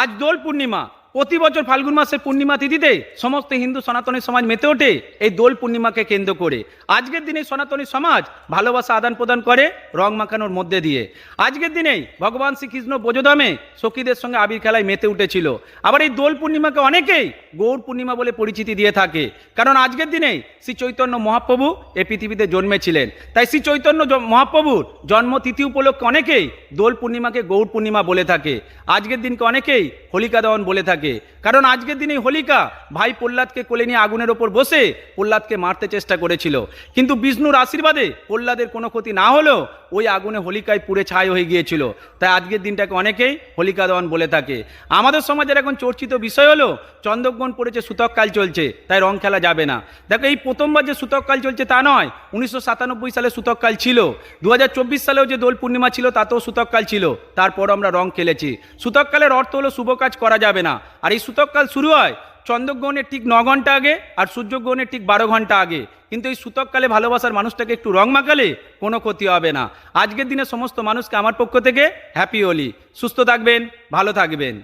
আজ দোল পূর্ণিমা। প্রতি বছর ফাল্গুন মাসের পূর্ণিমা তিথিতে সমস্ত হিন্দু সনাতনী সমাজ মেতে ওঠে এই দোল পূর্ণিমাকে কেন্দ্র করে। আজকের দিনে সনাতনী সমাজ ভালোবাসা আদান প্রদান করে রং মাখানোর মধ্যে দিয়ে। আজকের দিনেই ভগবান শ্রীকৃষ্ণ ব্রজধামে সখীদের সঙ্গে আবির খেলায় মেতে উঠেছিল। আবার এই দোল পূর্ণিমাকে অনেকেই গৌর পূর্ণিমা বলে পরিচিতি দিয়ে থাকে, কারণ আজকের দিনেই শ্রী চৈতন্য মহাপ্রভু এই পৃথিবীতে জন্মেছিলেন। তাই শ্রী চৈতন্য মহাপ্রভুর জন্মতিথি উপলক্ষে অনেকেই দোল পূর্ণিমাকে গৌর পূর্ণিমা বলে থাকে। আজকের দিনকে অনেকেই হোলিকা দহন বলে থাকে, কারণ আজকের দিনে হোলিকা ভাই প্রহ্লাদকে কোলে নিয়ে আগুনের ওপর বসে প্রহ্লাদকে মারতে চেষ্টা করেছিল, কিন্তু বিষ্ণুর আশীর্বাদে প্রহ্লাদের কোনো ক্ষতি না হলেও ওই আগুনে হোলিকায় পুড়ে ছাই হয়ে গিয়েছিল। তাই আজকের দিনটাকে অনেকেই হোলিকা দহন বলে থাকে। আমাদের সমাজের এখন চর্চিত বিষয় হলো চন্দ্রগ্রহণ পড়েছে, সূতককাল চলছে, তাই রং খেলা যাবে না। দেখো, এই প্রথমবার যে সূতককাল চলছে তা নয়, 1997 সালে সূতককাল ছিল, 2024 সালেও যে দোল পূর্ণিমা ছিল তাতেও সূতককাল ছিল, তারপর আমরা রং খেলেছি। সূতককালের অর্থ হলো শুভ কাজ করা যাবে না। আর এই সূতককাল শুরু হয় চন্দ্রগ্রহণের ঠিক 9 ঘন্টা আগে আর সূর্যগ্রহণের ঠিক 12 ঘন্টা আগে। কিন্তু এই সূতককালে ভালোবাসার মানুষটাকে একটু রং মাখালে কোনো ক্ষতি হবে না। আজকের দিনে সমস্ত মানুষকে আমার পক্ষ থেকে হ্যাপি হোলি। সুস্থ থাকবেন, ভালো থাকবেন।